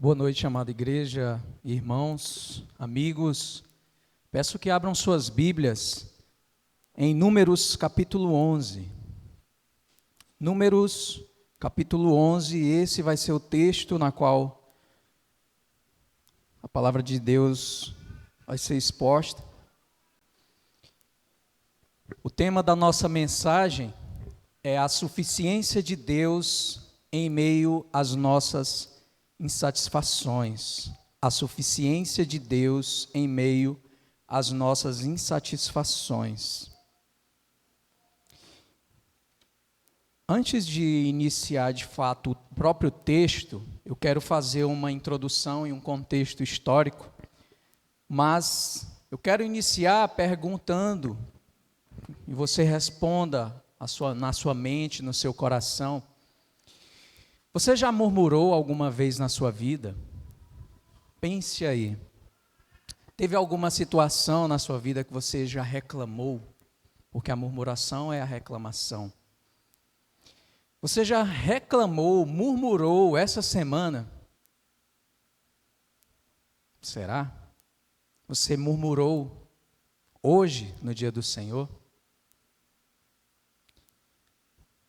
Boa noite, amada igreja, irmãos, amigos. Peço que abram suas Bíblias em Números capítulo 11. Números capítulo 11, esse vai ser o texto na qual a palavra de Deus vai ser exposta. O tema da nossa mensagem é a suficiência de Deus em meio às nossas insatisfações. A suficiência de Deus em meio às nossas insatisfações. Antes de iniciar de fato o próprio texto, eu quero fazer uma introdução e um contexto histórico, mas eu quero iniciar perguntando, e você responda na sua mente, no seu coração: você já murmurou alguma vez na sua vida? Pense aí. Teve alguma situação na sua vida que você já reclamou? Porque a murmuração é a reclamação. Você já reclamou, murmurou essa semana? Será? Você murmurou hoje, no dia do Senhor?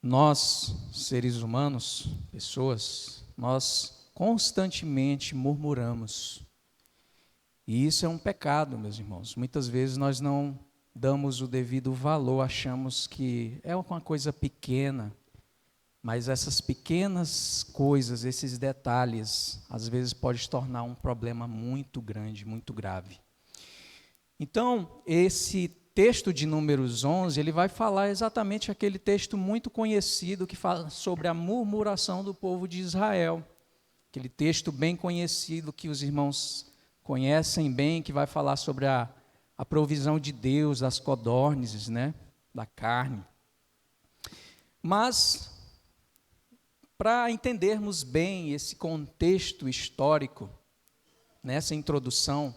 Nós, seres humanos, pessoas, nós constantemente murmuramos. E isso é um pecado, meus irmãos. Muitas vezes nós não damos o devido valor, achamos que é uma coisa pequena, mas essas pequenas coisas, esses detalhes, às vezes pode se tornar um problema muito grande, muito grave. Então, esse texto de Números 11, ele vai falar exatamente aquele texto muito conhecido que fala sobre a murmuração do povo de Israel. Aquele texto bem conhecido que os irmãos conhecem bem, que vai falar sobre a provisão de Deus, das codornizes, né, da carne. Mas, para entendermos bem esse contexto histórico, nessa introdução,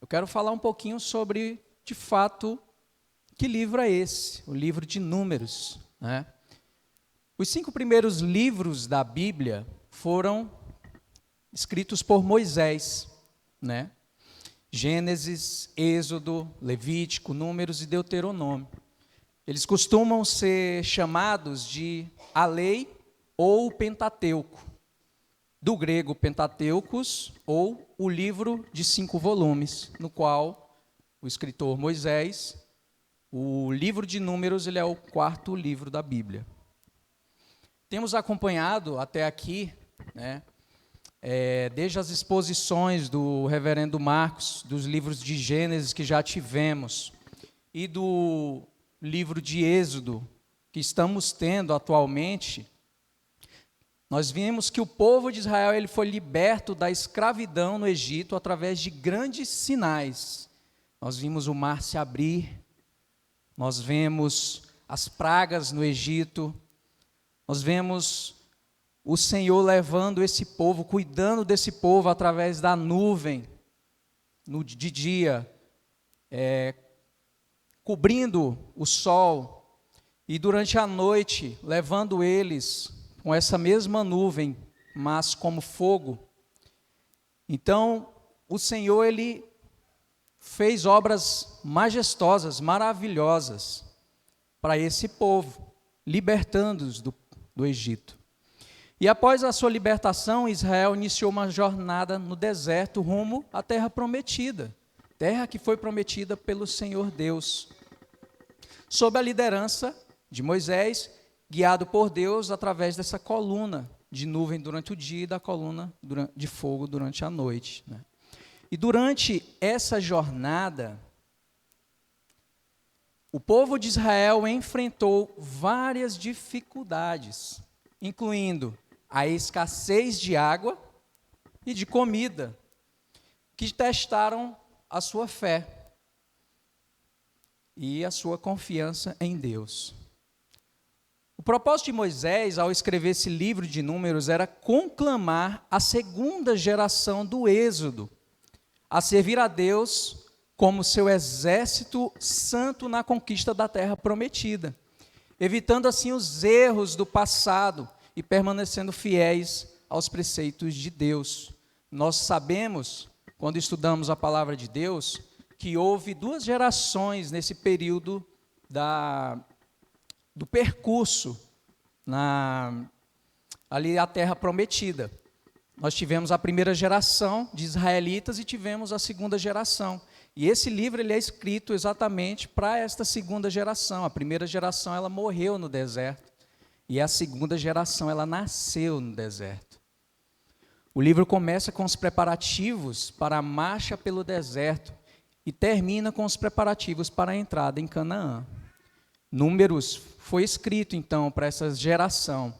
eu quero falar um pouquinho sobre, de fato, que livro é esse? O livro de Números, né? Os 5 primeiros livros da Bíblia foram escritos por Moisés, né? Gênesis, Êxodo, Levítico, Números e Deuteronômio. Eles costumam ser chamados de a lei ou o Pentateuco, do grego Pentateucos, ou o livro de 5 volumes, no qual o escritor Moisés, o livro de Números, ele é o 4º livro da Bíblia. Temos acompanhado até aqui, né, desde as exposições do reverendo Marcos, dos livros de Gênesis que já tivemos, e do livro de Êxodo, que estamos tendo atualmente, nós vimos que o povo de Israel ele foi liberto da escravidão no Egito através de grandes sinais. Nós vimos o mar se abrir, nós vemos as pragas no Egito, nós vemos o Senhor levando esse povo, cuidando desse povo através da nuvem, de dia, cobrindo o sol, e durante a noite, levando eles com essa mesma nuvem, mas como fogo. Então, o Senhor, ele fez obras majestosas, maravilhosas para esse povo, libertando-os do Egito. E após a sua libertação, Israel iniciou uma jornada no deserto rumo à terra prometida, terra que foi prometida pelo Senhor Deus, sob a liderança de Moisés, guiado por Deus através dessa coluna de nuvem durante o dia e da coluna de fogo durante a noite, né? E durante essa jornada, o povo de Israel enfrentou várias dificuldades, incluindo a escassez de água e de comida, que testaram a sua fé e a sua confiança em Deus. O propósito de Moisés, ao escrever esse livro de Números, era conclamar a segunda geração do Êxodo a servir a Deus como seu exército santo na conquista da terra prometida, evitando assim os erros do passado e permanecendo fiéis aos preceitos de Deus. Nós sabemos, quando estudamos a palavra de Deus, que houve 2 gerações nesse período do percurso ali a terra prometida. Nós tivemos a primeira geração de israelitas e tivemos a segunda geração. E esse livro ele é escrito exatamente para esta segunda geração. A primeira geração ela morreu no deserto e a segunda geração ela nasceu no deserto. O livro começa com os preparativos para a marcha pelo deserto e termina com os preparativos para a entrada em Canaã. Números foi escrito então para essa geração,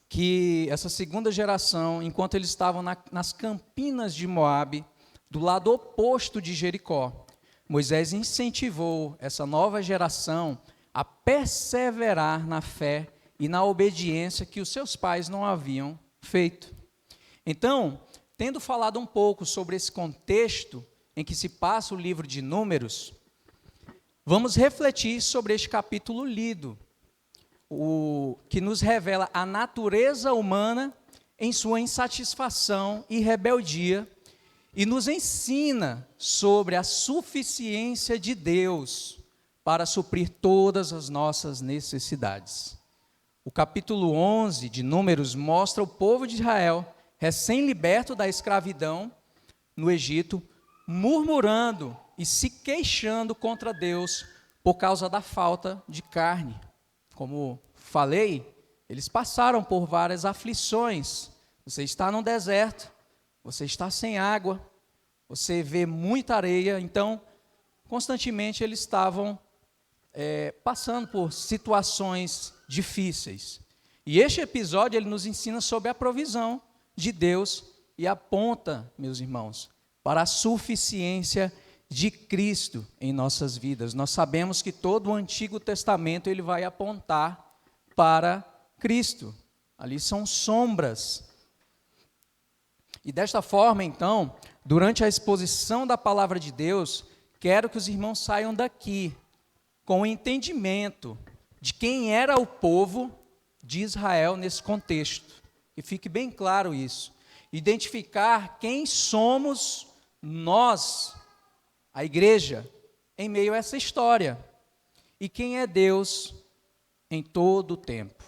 que essa segunda geração, enquanto eles estavam nas campinas de Moabe, do lado oposto de Jericó, Moisés incentivou essa nova geração a perseverar na fé e na obediência que os seus pais não haviam feito. Então, tendo falado um pouco sobre esse contexto em que se passa o livro de Números, vamos refletir sobre este capítulo lido, que nos revela a natureza humana em sua insatisfação e rebeldia e nos ensina sobre a suficiência de Deus para suprir todas as nossas necessidades. O capítulo 11 de Números mostra o povo de Israel, recém-liberto da escravidão no Egito, murmurando e se queixando contra Deus por causa da falta de carne. Como falei, eles passaram por várias aflições. Você está no deserto, você está sem água, você vê muita areia, então, constantemente eles estavam passando por situações difíceis. E este episódio, ele nos ensina sobre a provisão de Deus e aponta, meus irmãos, para a suficiência de Cristo em nossas vidas. Nós sabemos que todo o Antigo Testamento ele vai apontar para Cristo. Ali são sombras. E desta forma, então, durante a exposição da palavra de Deus, quero que os irmãos saiam daqui com o entendimento de quem era o povo de Israel nesse contexto. E fique bem claro isso. Identificar quem somos nós, a igreja, em meio a essa história. E quem é Deus em todo o tempo.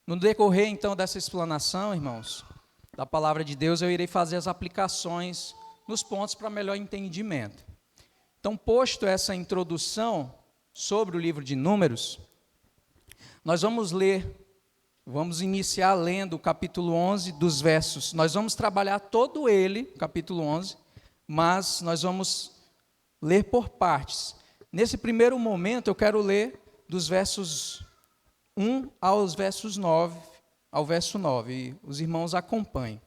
No decorrer, então, dessa explanação, irmãos, da palavra de Deus, eu irei fazer as aplicações nos pontos para melhor entendimento. Então, posto essa introdução sobre o livro de Números, nós vamos iniciar lendo o capítulo 11 dos versos. Nós vamos trabalhar todo ele, capítulo 11, mas nós vamos ler por partes. Nesse primeiro momento, eu quero ler dos versos 1 ao verso 9, e os irmãos acompanhem.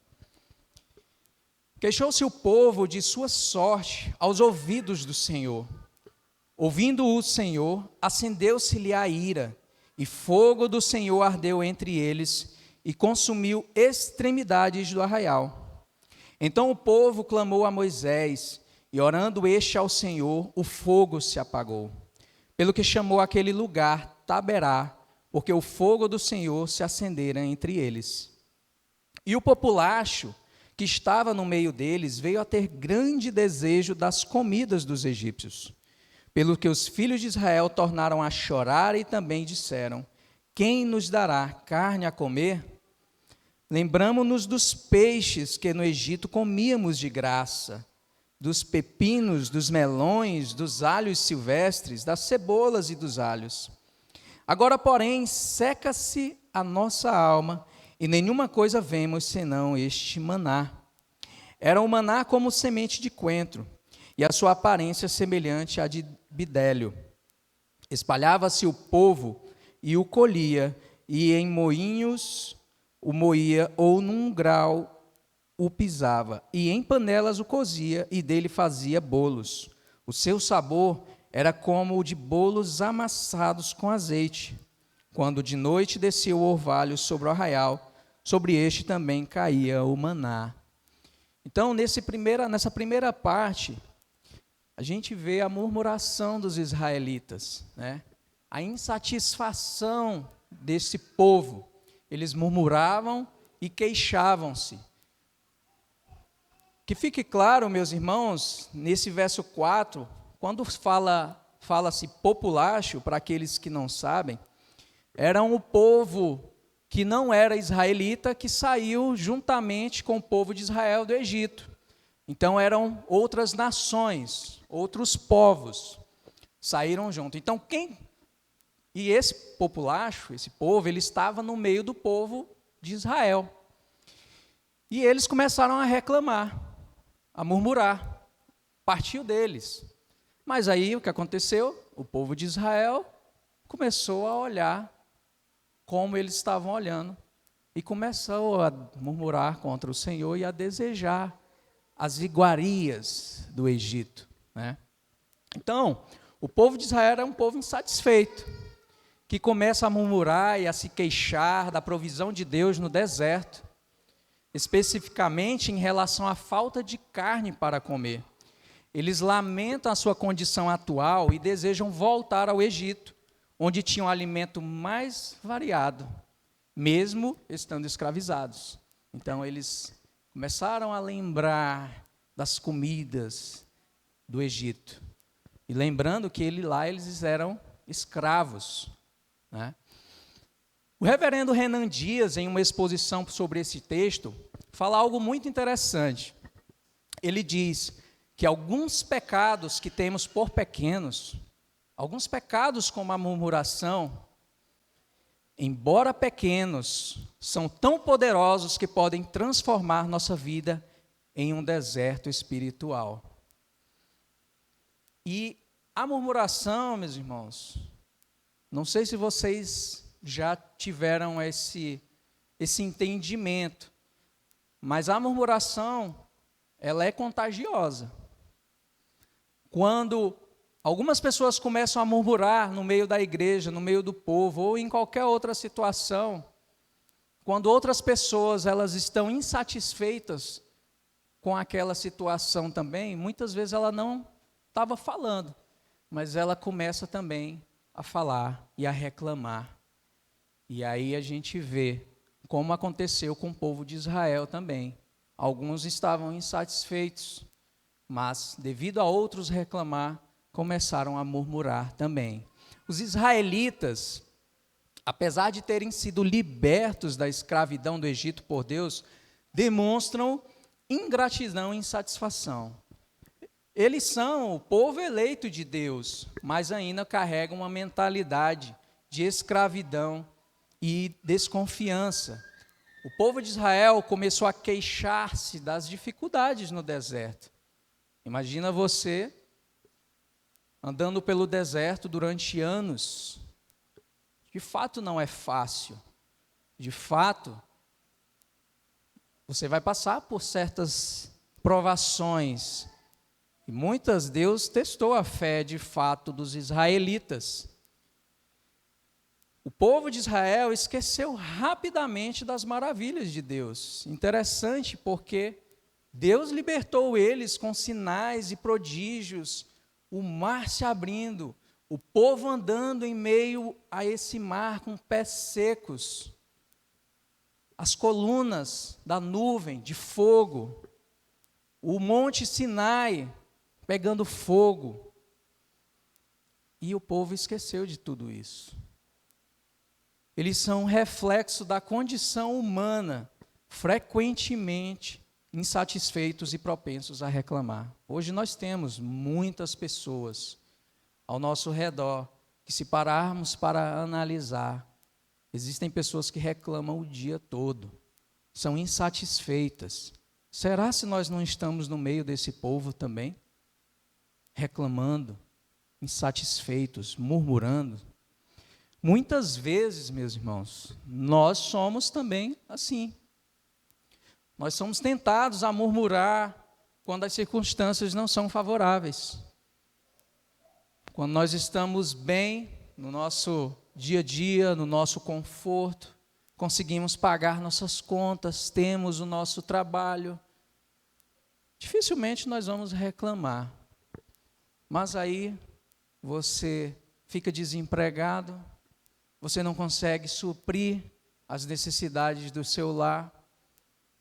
Queixou-se o povo de sua sorte aos ouvidos do Senhor. Ouvindo o Senhor, acendeu-se-lhe a ira, e fogo do Senhor ardeu entre eles, e consumiu extremidades do arraial. Então o povo clamou a Moisés, e orando este ao Senhor, o fogo se apagou. Pelo que chamou aquele lugar Taberá, porque o fogo do Senhor se acendera entre eles. E o populacho que estava no meio deles veio a ter grande desejo das comidas dos egípcios. Pelo que os filhos de Israel tornaram a chorar e também disseram: quem nos dará carne a comer? Lembramo-nos dos peixes que no Egito comíamos de graça, dos pepinos, dos melões, dos alhos silvestres, das cebolas e dos alhos. Agora, porém, seca-se a nossa alma, e nenhuma coisa vemos senão este maná. Era um maná como semente de coentro, e a sua aparência semelhante à de bidélio. Espalhava-se o povo e o colhia, e em moinhos o moía, ou num grau o pisava, e em panelas o cozia, e dele fazia bolos. O seu sabor era como o de bolos amassados com azeite. Quando de noite descia o orvalho sobre o arraial, sobre este também caía o maná. Então, nessa primeira parte, a gente vê a murmuração dos israelitas, né? A insatisfação desse povo. Eles murmuravam e queixavam-se. Que fique claro, meus irmãos, nesse verso 4, quando fala-se populacho, para aqueles que não sabem, era um povo que não era israelita, que saiu juntamente com o povo de Israel do Egito. Então eram outras nações, outros povos, saíram junto. Então e esse populacho, esse povo, ele estava no meio do povo de Israel. E eles começaram a reclamar, a murmurar, partiu deles. Mas aí o que aconteceu? O povo de Israel começou a olhar como eles estavam olhando e começou a murmurar contra o Senhor e a desejar as iguarias do Egito, né? Então, o povo de Israel era um povo insatisfeito, que começa a murmurar e a se queixar da provisão de Deus no deserto, especificamente em relação à falta de carne para comer. Eles lamentam a sua condição atual e desejam voltar ao Egito, onde tinham um alimento mais variado, mesmo estando escravizados. Então, eles começaram a lembrar das comidas do Egito. E lembrando que eles eram escravos, né? O reverendo Renan Dias, em uma exposição sobre esse texto, fala algo muito interessante. Ele diz que alguns pecados que temos por pequenos, alguns pecados como a murmuração, embora pequenos, são tão poderosos que podem transformar nossa vida em um deserto espiritual. E a murmuração, meus irmãos, não sei se vocês já tiveram esse entendimento, mas a murmuração, ela é contagiosa. Quando algumas pessoas começam a murmurar no meio da igreja, no meio do povo, ou em qualquer outra situação, quando outras pessoas elas estão insatisfeitas com aquela situação também, muitas vezes ela não estava falando, mas ela começa também a falar e a reclamar. E aí a gente vê como aconteceu com o povo de Israel também. Alguns estavam insatisfeitos, mas devido a outros reclamar, começaram a murmurar também. Os israelitas, apesar de terem sido libertos da escravidão do Egito por Deus, demonstram ingratidão e insatisfação. Eles são o povo eleito de Deus, mas ainda carregam uma mentalidade de escravidão e desconfiança. O povo de Israel começou a queixar-se das dificuldades no deserto. Imagina você andando pelo deserto durante anos. De fato não é fácil. De fato, você vai passar por certas provações. E muitas, Deus testou a fé de fato dos israelitas. O povo de Israel esqueceu rapidamente das maravilhas de Deus. Interessante porque Deus libertou eles com sinais e prodígios, o mar se abrindo, o povo andando em meio a esse mar com pés secos, as colunas da nuvem de fogo, o monte Sinai pegando fogo, e o povo esqueceu de tudo isso. Eles são um reflexo da condição humana, frequentemente insatisfeitos e propensos a reclamar. Hoje nós temos muitas pessoas ao nosso redor que, se pararmos para analisar, existem pessoas que reclamam o dia todo, são insatisfeitas. Será se nós não estamos no meio desse povo também? Reclamando, insatisfeitos, murmurando. Muitas vezes, meus irmãos, nós somos também assim. Nós somos tentados a murmurar quando as circunstâncias não são favoráveis. Quando nós estamos bem no nosso dia a dia, no nosso conforto, conseguimos pagar nossas contas, temos o nosso trabalho, dificilmente nós vamos reclamar. Mas aí você fica desempregado, você não consegue suprir as necessidades do seu lar,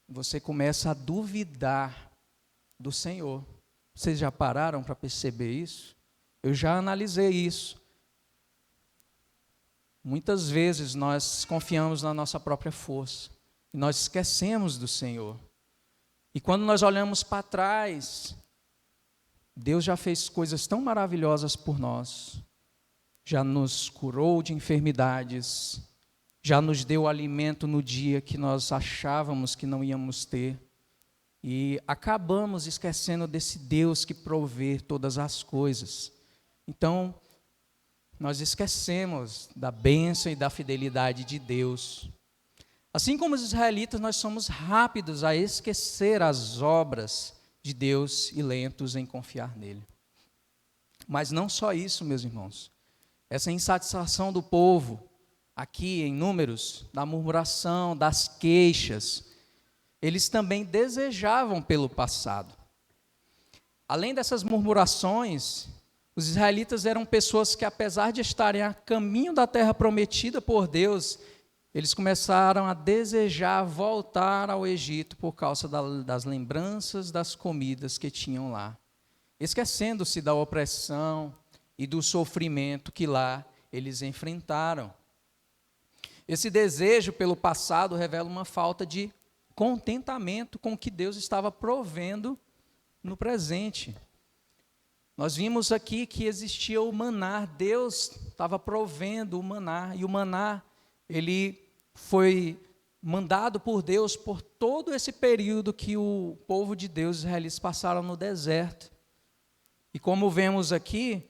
você começa a duvidar do Senhor. Vocês já pararam para perceber isso? Eu já analisei isso. Muitas vezes nós confiamos na nossa própria força e nós esquecemos do Senhor. E quando nós olhamos para trás, Deus já fez coisas tão maravilhosas por nós, já nos curou de enfermidades, já nos deu alimento no dia que nós achávamos que não íamos ter, e acabamos esquecendo desse Deus que provê todas as coisas. Então, nós esquecemos da bênção e da fidelidade de Deus. Assim como os israelitas, nós somos rápidos a esquecer as obras de Deus e lentos em confiar nele. Mas não só isso, meus irmãos. Essa insatisfação do povo, aqui em Números, da murmuração, das queixas, eles também desejavam pelo passado. Além dessas murmurações, os israelitas eram pessoas que, apesar de estarem a caminho da terra prometida por Deus, eles começaram a desejar voltar ao Egito por causa das lembranças das comidas que tinham lá, esquecendo-se da opressão e do sofrimento que lá eles enfrentaram. Esse desejo pelo passado revela uma falta de contentamento com o que Deus estava provendo no presente. Nós vimos aqui que existia o maná, Deus estava provendo o maná, e o maná, ele foi mandado por Deus por todo esse período que o povo de Deus, os israelitas, passaram no deserto. E como vemos aqui,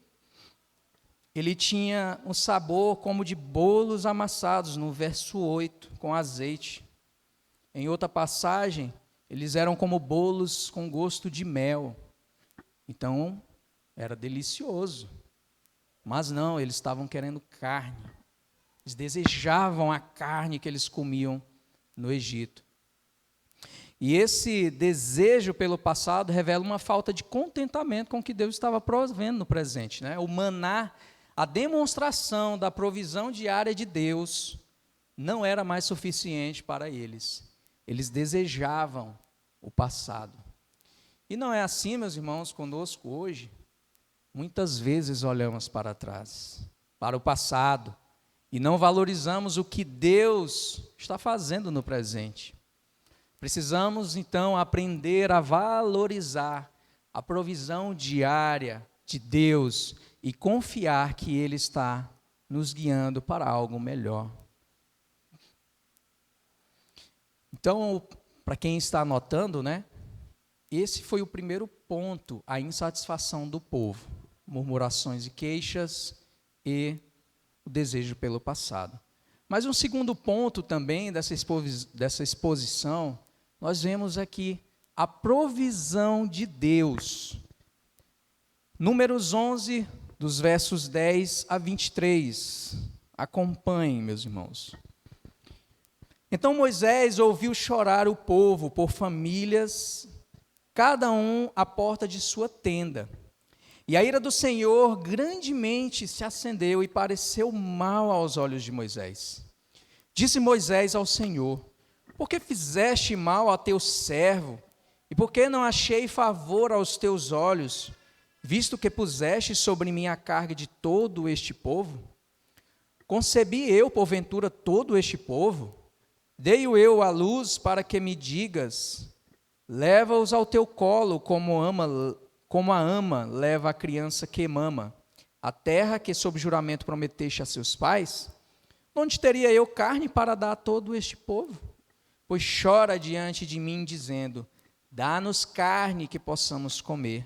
ele tinha um sabor como de bolos amassados, no verso 8, com azeite. Em outra passagem, eles eram como bolos com gosto de mel. Então, era delicioso. Mas não, eles estavam querendo carne. Eles desejavam a carne que eles comiam no Egito. E esse desejo pelo passado revela uma falta de contentamento com o que Deus estava provendo no presente, né? O maná, a demonstração da provisão diária de Deus, não era mais suficiente para eles. Eles desejavam o passado. E não é assim, meus irmãos, conosco hoje. Muitas vezes olhamos para trás, para o passado, e não valorizamos o que Deus está fazendo no presente. Precisamos, então, aprender a valorizar a provisão diária de Deus e confiar que Ele está nos guiando para algo melhor. Então, para quem está anotando, né? Esse foi o primeiro ponto, a insatisfação do povo. Murmurações e queixas e o desejo pelo passado. Mas um segundo ponto também dessa exposição, nós vemos aqui a provisão de Deus. Números 11, dos versos 10 a 23. Acompanhem, meus irmãos. Então Moisés ouviu chorar o povo por famílias, cada um à porta de sua tenda. E a ira do Senhor grandemente se acendeu e pareceu mal aos olhos de Moisés. Disse Moisés ao Senhor: por que fizeste mal a teu servo? E por que não achei favor aos teus olhos, visto que puseste sobre mim a carga de todo este povo? Concebi eu, porventura, todo este povo? Dei-o eu à luz para que me digas: leva-os ao teu colo como a ama leva a criança que mama, a terra que sob juramento prometeste a seus pais? Onde teria eu carne para dar a todo este povo? Pois chora diante de mim, dizendo: dá-nos carne que possamos comer.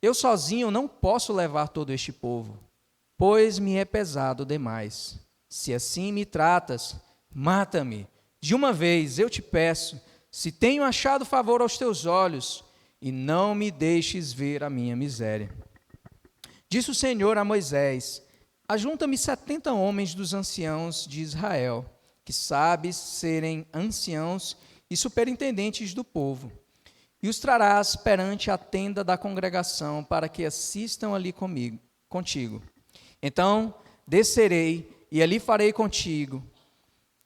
Eu sozinho não posso levar todo este povo, pois me é pesado demais. Se assim me tratas, mata-me. De uma vez, eu te peço, se tenho achado favor aos teus olhos, e não me deixes ver a minha miséria. Disse o Senhor a Moisés: ajunta-me 70 homens dos anciãos de Israel, que sabes serem anciãos e superintendentes do povo, e os trarás perante a tenda da congregação, para que assistam ali contigo. Então descerei, e ali farei contigo.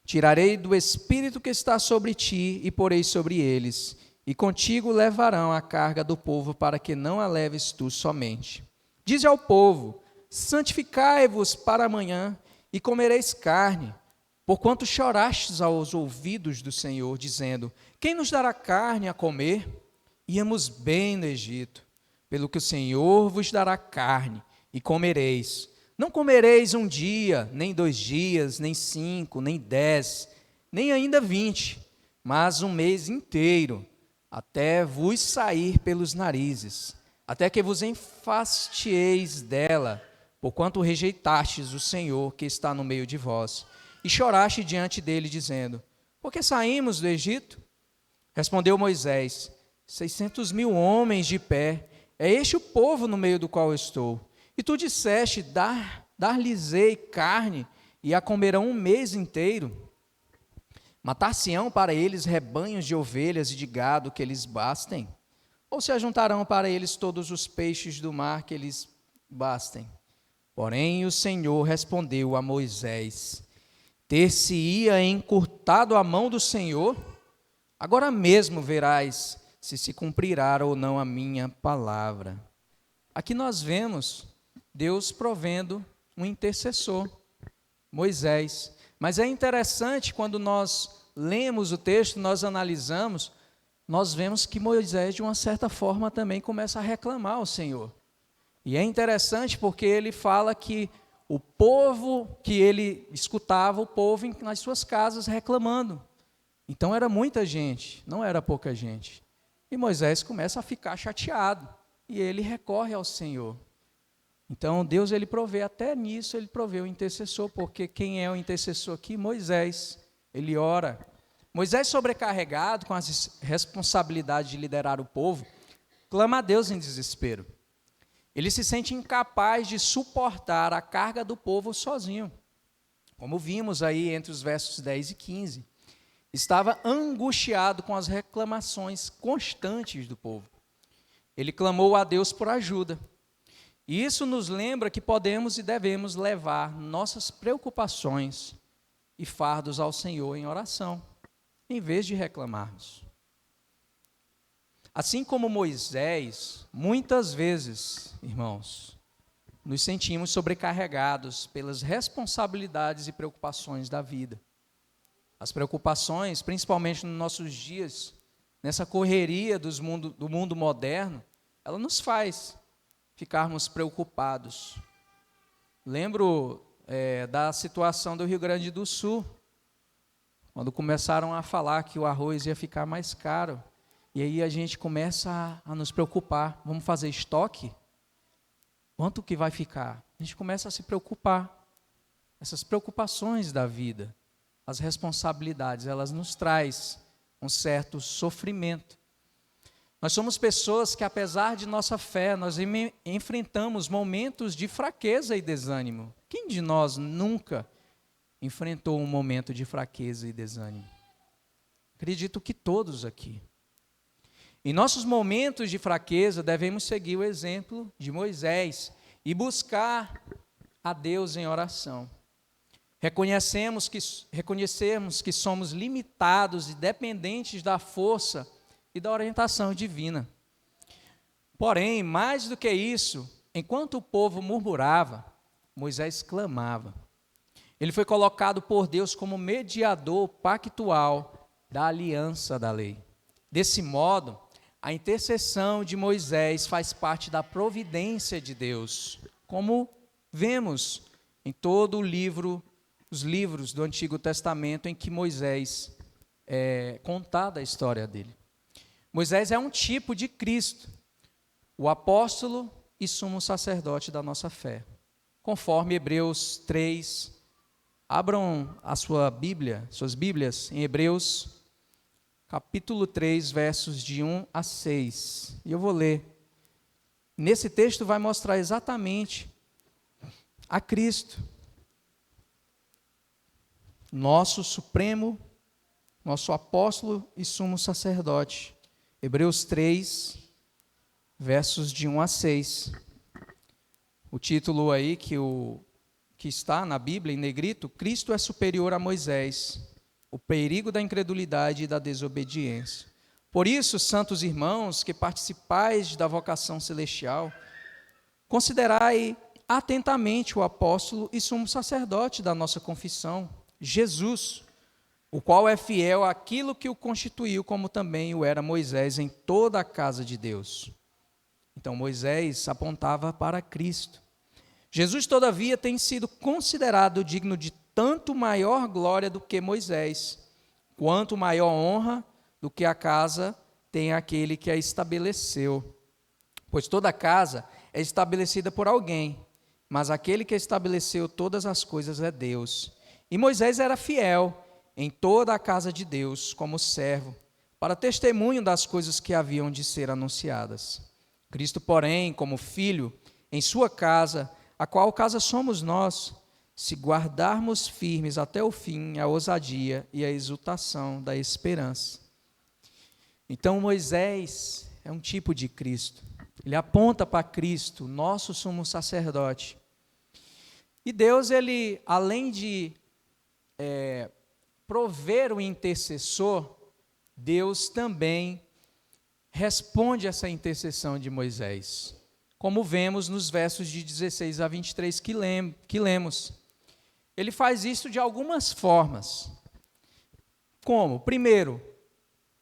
Tirarei do espírito que está sobre ti, e porei sobre eles, e contigo levarão a carga do povo, para que não a leves tu somente. Dize ao povo: santificai-vos para amanhã, e comereis carne, porquanto chorastes aos ouvidos do Senhor, dizendo: quem nos dará carne a comer? Íamos bem no Egito, pelo que o Senhor vos dará carne, e comereis. Não comereis um dia, nem 2 dias, nem 5, nem 10, nem ainda 20, mas um mês inteiro, até vos sair pelos narizes, até que vos enfastieis dela, porquanto rejeitastes o Senhor que está no meio de vós, e choraste diante dele, dizendo: por que saímos do Egito? Respondeu Moisés: 600.000 homens de pé, é este o povo no meio do qual eu estou. E tu disseste: dar-lhes-ei carne, e a comerão um mês inteiro. Matar-se-ão para eles rebanhos de ovelhas e de gado que lhes bastem? Ou se ajuntarão para eles todos os peixes do mar que lhes bastem? Porém o Senhor respondeu a Moisés: ter-se-ia encurtado a mão do Senhor? Agora mesmo verás se cumprirá ou não a minha palavra. Aqui nós vemos Deus provendo um intercessor, Moisés. Mas é interessante, quando nós lemos o texto, nós analisamos, nós vemos que Moisés, de uma certa forma, também começa a reclamar ao Senhor. E é interessante porque ele fala que o povo, que ele escutava o povo nas suas casas reclamando. Então era muita gente, não era pouca gente. E Moisés começa a ficar chateado, e ele recorre ao Senhor. Então Deus, ele provê, até nisso ele provê o intercessor, porque quem é o intercessor aqui? Moisés. Ele ora. Moisés, sobrecarregado com as responsabilidades de liderar o povo, clama a Deus em desespero. Ele se sente incapaz de suportar a carga do povo sozinho, como vimos aí entre os versos 10 e 15. Estava angustiado com as reclamações constantes do povo. Ele clamou a Deus por ajuda. E isso nos lembra que podemos e devemos levar nossas preocupações e fardos ao Senhor em oração, em vez de reclamarmos. Assim como Moisés, muitas vezes, irmãos, nos sentimos sobrecarregados pelas responsabilidades e preocupações da vida. As preocupações, principalmente nos nossos dias, nessa correria do mundo moderno, ela nos faz ficarmos preocupados. Lembro da situação do Rio Grande do Sul, quando começaram a falar que o arroz ia ficar mais caro, e aí a gente começa a nos preocupar. Vamos fazer estoque? Quanto que vai ficar? A gente começa a se preocupar. Essas preocupações da vida, as responsabilidades, elas nos trazem um certo sofrimento. Nós somos pessoas que, apesar de nossa fé, nós enfrentamos momentos de fraqueza e desânimo. Quem de nós nunca enfrentou um momento de fraqueza e desânimo? Acredito que todos aqui. Em nossos momentos de fraqueza, devemos seguir o exemplo de Moisés e buscar a Deus em oração. Reconhecermos que somos limitados e dependentes da força e da orientação divina. Porém, mais do que isso, enquanto o povo murmurava, Moisés clamava. Ele foi colocado por Deus como mediador pactual da aliança da lei. Desse modo, a intercessão de Moisés faz parte da providência de Deus, como vemos em todo os livros do Antigo Testamento em que Moisés é contada a história dele. Moisés é um tipo de Cristo, o apóstolo e sumo sacerdote da nossa fé. Conforme Hebreus 3, abram a suas Bíblias em Hebreus, capítulo 3, versos de 1 a 6. E eu vou ler. Nesse texto vai mostrar exatamente a Cristo, nosso supremo, nosso apóstolo e sumo sacerdote. Hebreus 3, versos de 1 a 6. O título aí que está na Bíblia em negrito: Cristo é superior a Moisés, o perigo da incredulidade e da desobediência. Por isso, santos irmãos, que participais da vocação celestial, considerai atentamente o apóstolo e sumo sacerdote da nossa confissão, Jesus, o qual é fiel àquilo que o constituiu, como também o era Moisés em toda a casa de Deus. Então, Moisés apontava para Cristo. Jesus, todavia, tem sido considerado digno de tanto maior glória do que Moisés, quanto maior honra do que a casa tem aquele que a estabeleceu. Pois toda casa é estabelecida por alguém, mas aquele que estabeleceu todas as coisas é Deus. E Moisés era fiel em toda a casa de Deus, como servo, para testemunho das coisas que haviam de ser anunciadas. Cristo, porém, como filho, em sua casa, a qual casa somos nós, se guardarmos firmes até o fim a ousadia e a exultação da esperança. Então, Moisés é um tipo de Cristo. Ele aponta para Cristo, nosso sumo sacerdote. E Deus, ele, além de prover o intercessor, Deus também responde essa intercessão de Moisés, como vemos nos versos de 16 a 23 que lemos. Ele faz isso de algumas formas. Como? Primeiro,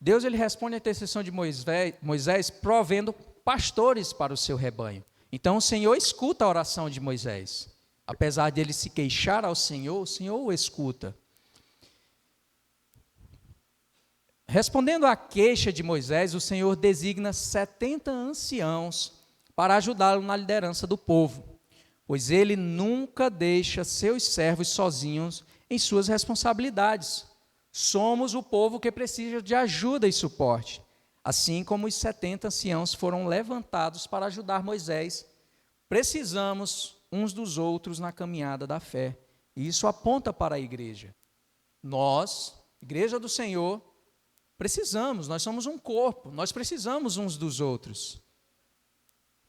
Deus ele responde à intercessão de Moisés provendo pastores para o seu rebanho. Então o Senhor escuta a oração de Moisés. Apesar de ele se queixar ao Senhor, o Senhor o escuta. Respondendo à queixa de Moisés, o Senhor designa 70 anciãos para ajudá-lo na liderança do povo, pois ele nunca deixa seus servos sozinhos em suas responsabilidades. Somos o povo que precisa de ajuda e suporte, assim como os 70 anciãos foram levantados para ajudar Moisés. Precisamos uns dos outros na caminhada da fé, e isso aponta para a igreja. Nós, igreja do Senhor, nós somos um corpo, nós precisamos uns dos outros.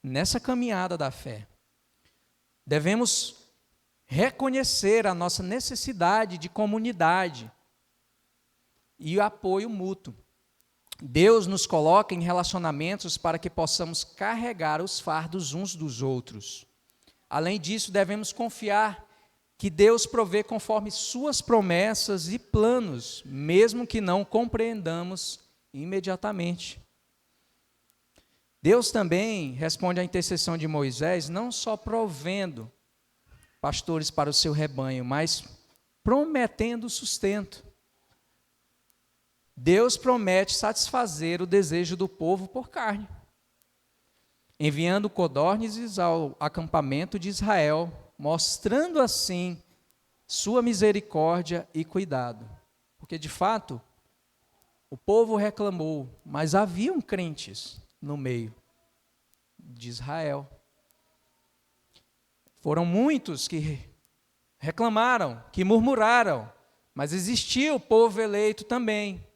Nessa caminhada da fé, devemos reconhecer a nossa necessidade de comunidade e apoio mútuo. Deus nos coloca em relacionamentos para que possamos carregar os fardos uns dos outros. Além disso, devemos confiar que Deus provê conforme suas promessas e planos, mesmo que não compreendamos imediatamente. Deus também responde à intercessão de Moisés, não só provendo pastores para o seu rebanho, mas prometendo sustento. Deus promete satisfazer o desejo do povo por carne, enviando codornizes ao acampamento de Israel, mostrando assim sua misericórdia e cuidado. Porque, de fato, o povo reclamou, mas haviam crentes no meio de Israel. Foram muitos que reclamaram, que murmuraram, mas existia o povo eleito também.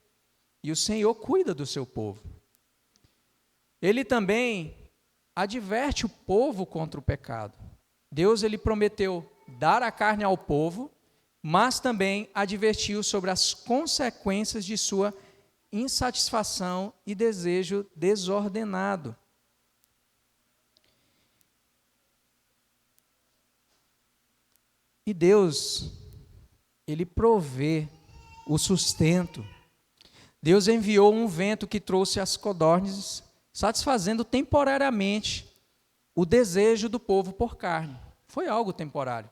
E o Senhor cuida do seu povo. Ele também adverte o povo contra o pecado. Deus ele prometeu dar a carne ao povo, mas também advertiu sobre as consequências de sua insatisfação e desejo desordenado. E Deus, ele provê o sustento. Deus enviou um vento que trouxe as codornizes, satisfazendo temporariamente o desejo do povo por carne. Foi algo temporário.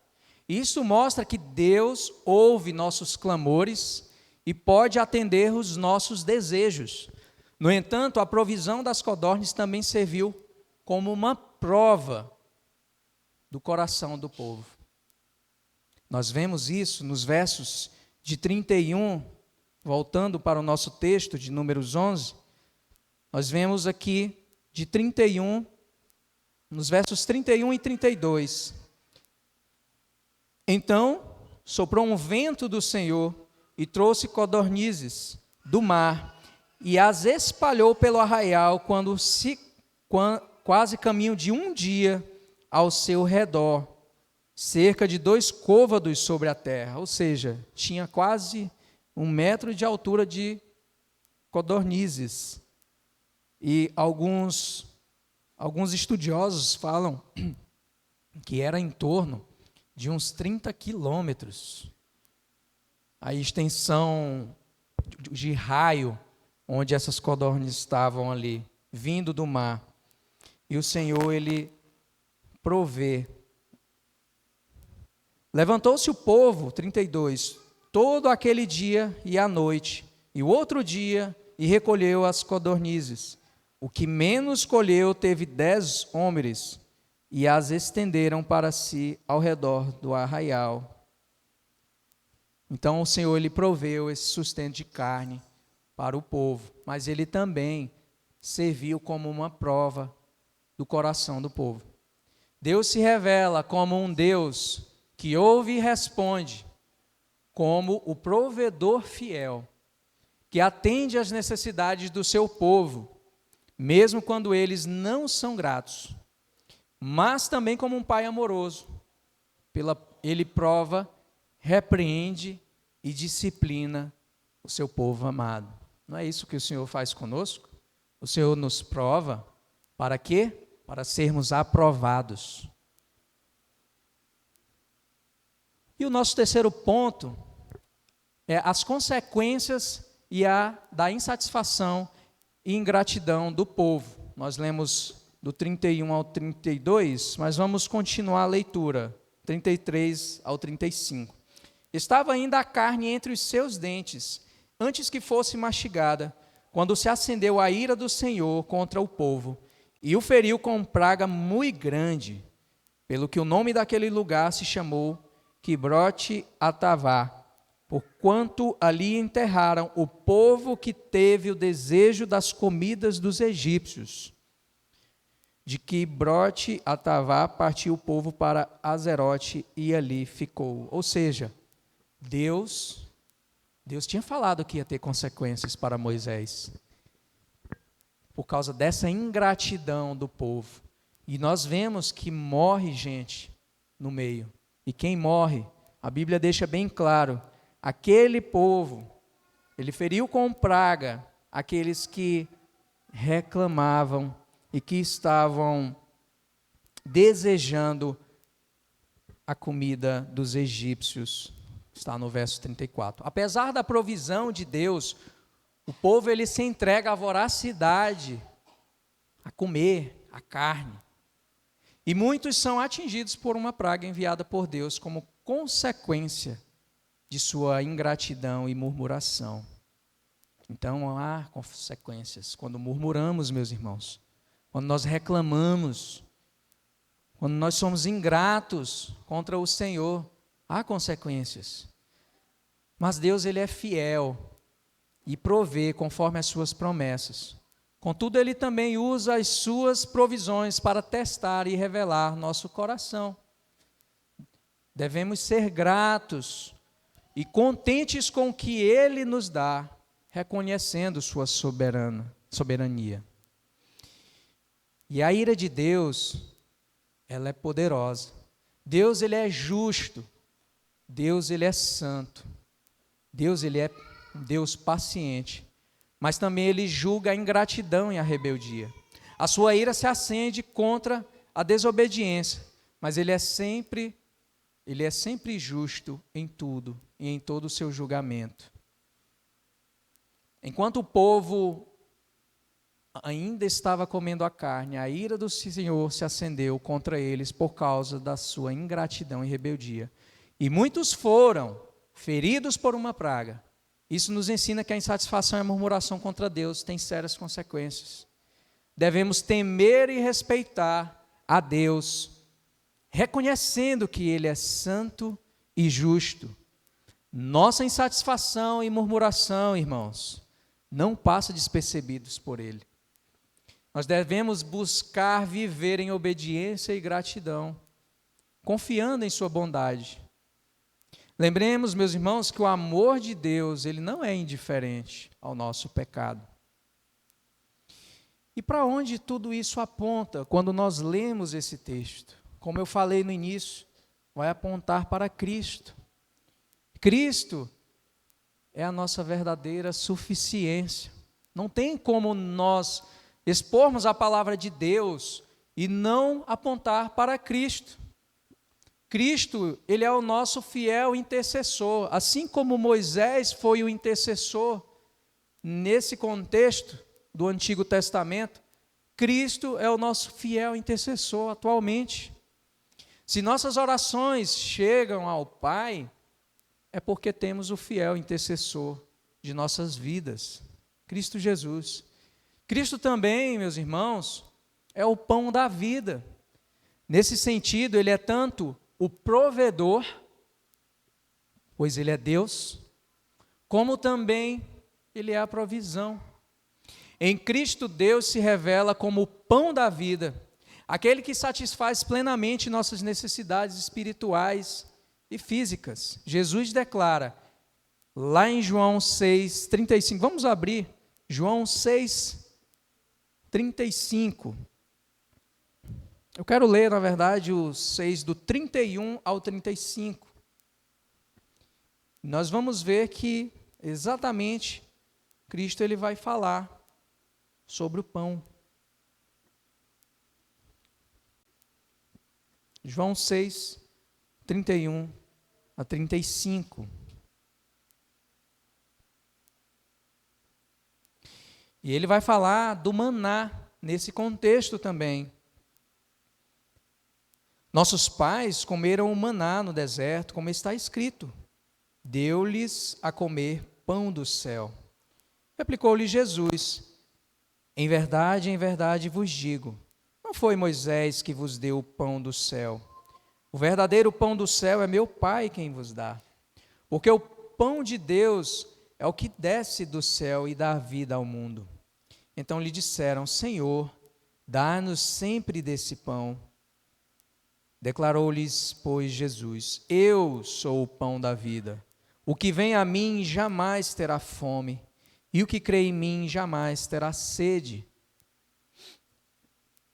Isso mostra que Deus ouve nossos clamores e pode atender os nossos desejos. No entanto, a provisão das codornizes também serviu como uma prova do coração do povo. Nós vemos isso nos versos de 31, voltando para o nosso texto de Números 11, nós vemos aqui de 31, nos versos 31 e 32. Então, soprou um vento do Senhor e trouxe codornizes do mar e as espalhou pelo arraial quase caminho de um dia ao seu redor, cerca de 2 côvados sobre a terra, ou seja, tinha quase 1 metro de altura de codornizes E alguns estudiosos falam que era em torno de uns 30 quilômetros a extensão de raio onde essas codornas estavam ali, vindo do mar. E o Senhor, Ele provê. Levantou-se o povo, 32, todo aquele dia e à noite, e o outro dia, e recolheu as codornizes. O que menos colheu teve 10 homens, e as estenderam para si ao redor do arraial. Então o Senhor, Ele proveu esse sustento de carne para o povo, mas Ele também serviu como uma prova do coração do povo. Deus se revela como um Deus que ouve e responde, como o provedor fiel, que atende às necessidades do seu povo, mesmo quando eles não são gratos, mas também como um pai amoroso. Ele prova, repreende e disciplina o seu povo amado. Não é isso que o Senhor faz conosco? O Senhor nos prova para quê? Para sermos aprovados. E o nosso terceiro ponto é as consequências da insatisfação e ingratidão do povo. Nós lemos do 31 ao 32, mas vamos continuar a leitura, 33 ao 35. Estava ainda a carne entre os seus dentes, antes que fosse mastigada, quando se acendeu a ira do Senhor contra o povo, e o feriu com praga muito grande, pelo que o nome daquele lugar se chamou Quibrote Atavá, porquanto ali enterraram o povo que teve o desejo das comidas dos egípcios. De Quibrote Atavá partiu o povo para Azerote e ali ficou. Ou seja, Deus tinha falado que ia ter consequências para Moisés, por causa dessa ingratidão do povo. E nós vemos que morre gente no meio. E quem morre, a Bíblia deixa bem claro, aquele povo, ele feriu com praga aqueles que reclamavam e que estavam desejando a comida dos egípcios. Está no verso 34. Apesar da provisão de Deus, o povo ele se entrega à voracidade, a comer a carne. E muitos são atingidos por uma praga enviada por Deus como consequência de sua ingratidão e murmuração. Então há consequências quando murmuramos, meus irmãos, quando nós reclamamos, quando nós somos ingratos contra o Senhor, há consequências. Mas Deus, Ele é fiel e provê conforme as suas promessas. Contudo, Ele também usa as suas provisões para testar e revelar nosso coração. Devemos ser gratos e contentes com o que Ele nos dá, reconhecendo sua soberania. E a ira de Deus, ela é poderosa. Deus, Ele é justo. Deus, Ele é santo. Deus, Ele é um Deus paciente. Mas também Ele julga a ingratidão e a rebeldia. A sua ira se acende contra a desobediência, mas Ele é sempre justo em tudo e em todo o seu julgamento. Enquanto o povo ainda estava comendo a carne, a ira do Senhor se acendeu contra eles por causa da sua ingratidão e rebeldia. E muitos foram feridos por uma praga. Isso nos ensina que a insatisfação e a murmuração contra Deus tem sérias consequências. Devemos temer e respeitar a Deus, reconhecendo que Ele é santo e justo. Nossa insatisfação e murmuração, irmãos, não passa despercebidos por Ele. Nós devemos buscar viver em obediência e gratidão, confiando em sua bondade. Lembremos, meus irmãos, que o amor de Deus, ele não é indiferente ao nosso pecado. E para onde tudo isso aponta quando nós lemos esse texto? Como eu falei no início, vai apontar para Cristo. Cristo é a nossa verdadeira suficiência. Não tem como nós expormos a palavra de Deus e não apontar para Cristo. Cristo, ele é o nosso fiel intercessor, assim como Moisés foi o intercessor nesse contexto do Antigo Testamento, Cristo é o nosso fiel intercessor atualmente. Se nossas orações chegam ao Pai, é porque temos o fiel intercessor de nossas vidas, Cristo Jesus. Cristo também, meus irmãos, é o pão da vida. Nesse sentido, ele é tanto o provedor, pois ele é Deus, como também ele é a provisão. Em Cristo, Deus se revela como o pão da vida, aquele que satisfaz plenamente nossas necessidades espirituais e físicas. Jesus declara, lá em João 6:35, vamos abrir, João 6:35. Eu quero ler, na verdade, os 6, do 31 ao 35. Nós vamos ver que, exatamente, Cristo ele vai falar sobre o pão. João 6, 31 a 35. E ele vai falar do maná, nesse contexto também. Nossos pais comeram o maná no deserto, como está escrito. Deu-lhes a comer pão do céu. Replicou-lhe Jesus, em verdade vos digo, não foi Moisés que vos deu o pão do céu. O verdadeiro pão do céu é meu Pai quem vos dá. Porque o pão de Deus é o que desce do céu e dá vida ao mundo. Então lhe disseram, Senhor, dá-nos sempre desse pão. Declarou-lhes, pois, Jesus, eu sou o pão da vida. O que vem a mim jamais terá fome, e o que crê em mim jamais terá sede.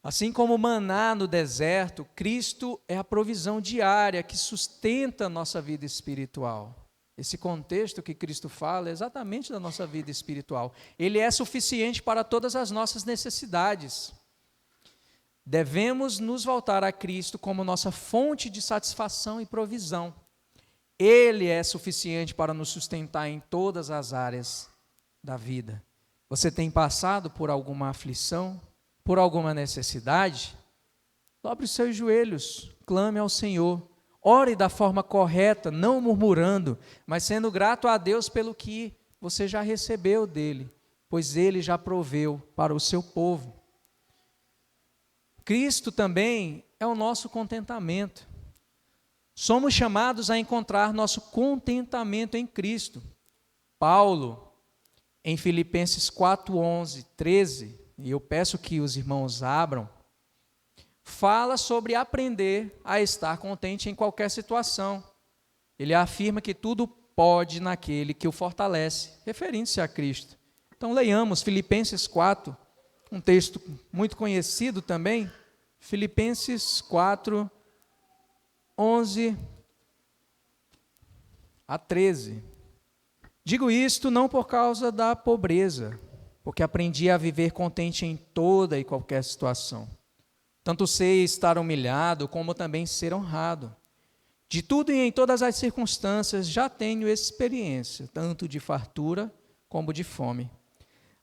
Assim como o maná no deserto, Cristo é a provisão diária que sustenta a nossa vida espiritual. Esse contexto que Cristo fala é exatamente da nossa vida espiritual. Ele é suficiente para todas as nossas necessidades. Devemos nos voltar a Cristo como nossa fonte de satisfação e provisão. Ele é suficiente para nos sustentar em todas as áreas da vida. Você tem passado por alguma aflição, por alguma necessidade? Dobre os seus joelhos, clame ao Senhor. Ore da forma correta, não murmurando, mas sendo grato a Deus pelo que você já recebeu dele, pois ele já proveu para o seu povo. Cristo também é o nosso contentamento. Somos chamados a encontrar nosso contentamento em Cristo. Paulo, em Filipenses 4:11, 13, e eu peço que os irmãos abram, fala sobre aprender a estar contente em qualquer situação. Ele afirma que tudo pode naquele que o fortalece, referindo-se a Cristo. Então leiamos Filipenses 4, um texto muito conhecido também, Filipenses 4, 11 a 13. Digo isto não por causa da pobreza, porque aprendi a viver contente em toda e qualquer situação. Tanto sei estar humilhado, como também ser honrado. De tudo e em todas as circunstâncias já tenho experiência, tanto de fartura como de fome.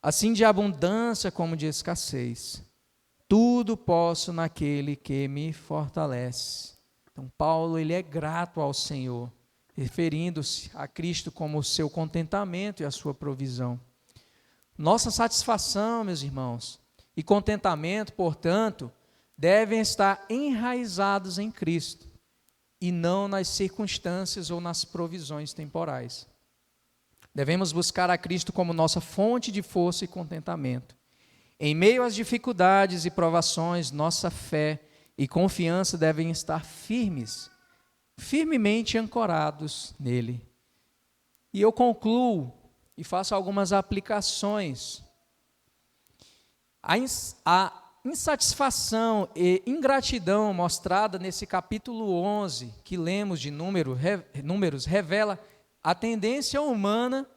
Assim de abundância como de escassez. Tudo posso naquele que me fortalece. Então, Paulo, ele é grato ao Senhor, referindo-se a Cristo como o seu contentamento e a sua provisão. Nossa satisfação, meus irmãos, e contentamento, portanto, devem estar enraizados em Cristo, e não nas circunstâncias ou nas provisões temporais. Devemos buscar a Cristo como nossa fonte de força e contentamento. Em meio às dificuldades e provações, nossa fé e confiança devem estar firmemente ancorados nele. E eu concluo e faço algumas aplicações. A insatisfação e ingratidão mostrada nesse capítulo 11, que lemos de Números, revela a tendência humana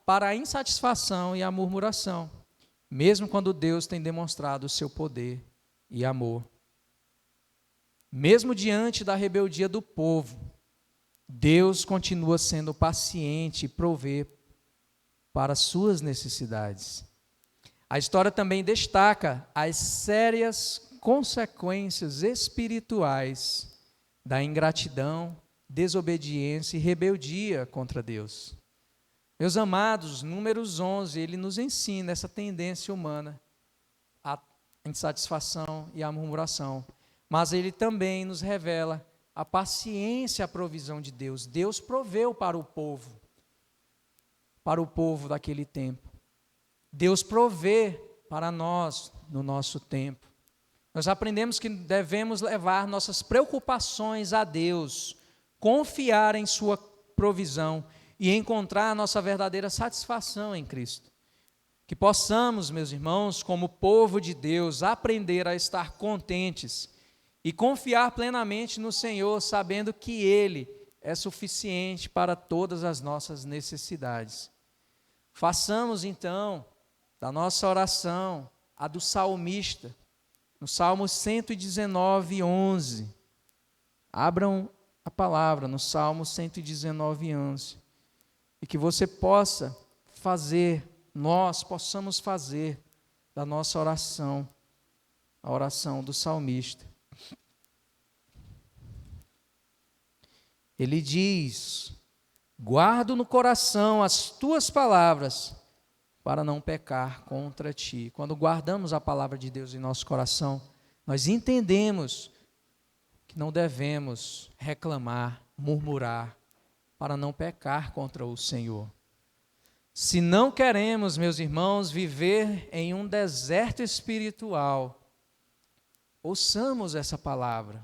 para a insatisfação e a murmuração. mesmo quando Deus tem demonstrado o seu poder e amor. Mesmo diante da rebeldia do povo, Deus continua sendo paciente e provê para as suas necessidades. A história também destaca as sérias consequências espirituais da ingratidão, desobediência e rebeldia contra Deus. Meus amados, Números 11, ele nos ensina essa tendência humana à insatisfação e à murmuração, mas ele também nos revela a paciência e a provisão de Deus. Deus proveu para o povo daquele tempo. Deus provê para nós no nosso tempo. Nós aprendemos que devemos levar nossas preocupações a Deus, confiar em sua provisão e encontrar a nossa verdadeira satisfação em Cristo. Que possamos, meus irmãos, como povo de Deus, aprender a estar contentes e confiar plenamente no Senhor, sabendo que Ele é suficiente para todas as nossas necessidades. Façamos, então, da nossa oração a do salmista, no Salmo 119, 11. Abram a palavra no Salmo 119, 11. E que você possa fazer, nós possamos fazer da nossa oração, a oração do salmista. Ele diz: guardo no coração as tuas palavras, para não pecar contra ti. Quando guardamos a palavra de Deus em nosso coração, nós entendemos que não devemos reclamar, murmurar, para não pecar contra o Senhor. Se não queremos, meus irmãos, viver em um deserto espiritual, ouçamos essa palavra,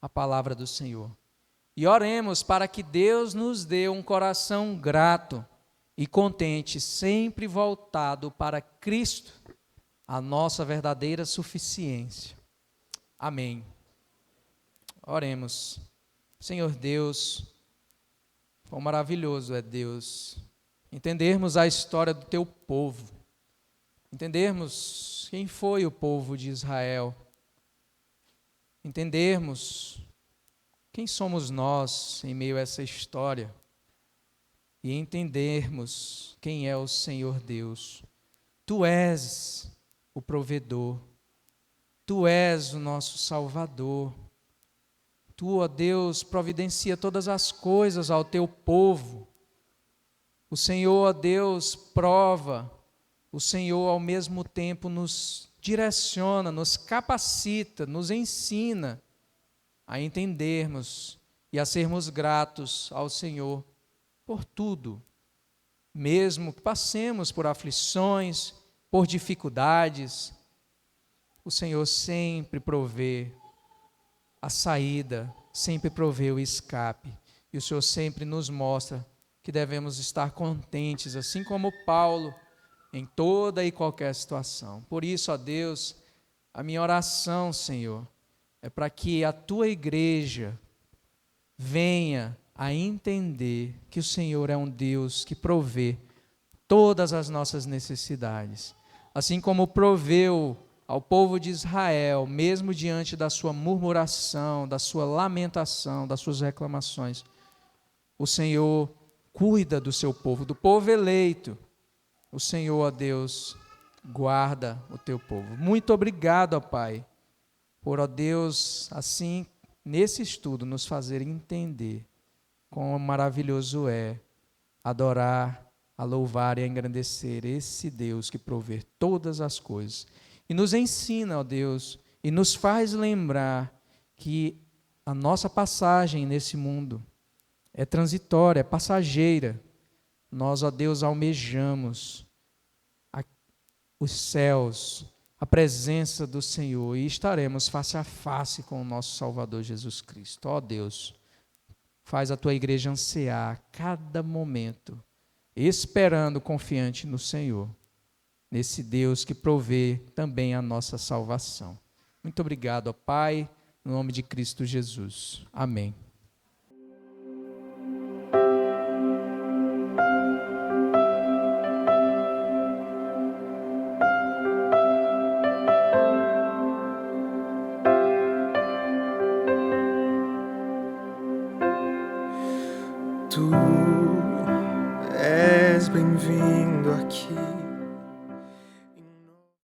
a palavra do Senhor, e oremos para que Deus nos dê um coração grato e contente, sempre voltado para Cristo, a nossa verdadeira suficiência. Amém. Oremos. Senhor Deus, quão maravilhoso é Deus, entendermos a história do teu povo, entendermos quem foi o povo de Israel, entendermos quem somos nós em meio a essa história, e entendermos quem é o Senhor Deus. Tu és o provedor, Tu és o nosso Salvador. Tu, ó Deus, providencia todas as coisas ao Teu povo. O Senhor, ó Deus, prova. O Senhor, ao mesmo tempo, nos direciona, nos capacita, nos ensina a entendermos e a sermos gratos ao Senhor por tudo, mesmo que passemos por aflições, por dificuldades, o Senhor sempre provê a saída, sempre provê o escape, e o Senhor sempre nos mostra que devemos estar contentes, assim como Paulo, em toda e qualquer situação. Por isso, ó Deus, a minha oração, Senhor, é para que a Tua igreja venha a entender que o Senhor é um Deus que provê todas as nossas necessidades. Assim como proveu ao povo de Israel, mesmo diante da sua murmuração, da sua lamentação, das suas reclamações, o Senhor cuida do seu povo, do povo eleito. O Senhor, ó Deus, guarda o teu povo. Muito obrigado, ó Pai, por, ó Deus, assim, nesse estudo, nos fazer entender quão maravilhoso é adorar, a louvar e a engrandecer esse Deus que provê todas as coisas. E nos ensina, ó Deus, e nos faz lembrar que a nossa passagem nesse mundo é transitória, é passageira. Nós, ó Deus, almejamos os céus, a presença do Senhor, e estaremos face a face com o nosso Salvador Jesus Cristo. Ó Deus, faz a tua igreja ansiar a cada momento, esperando confiante no Senhor, nesse Deus que provê também a nossa salvação. Muito obrigado, ó Pai, no nome de Cristo Jesus. Amém. Tu és bem-vindo aqui.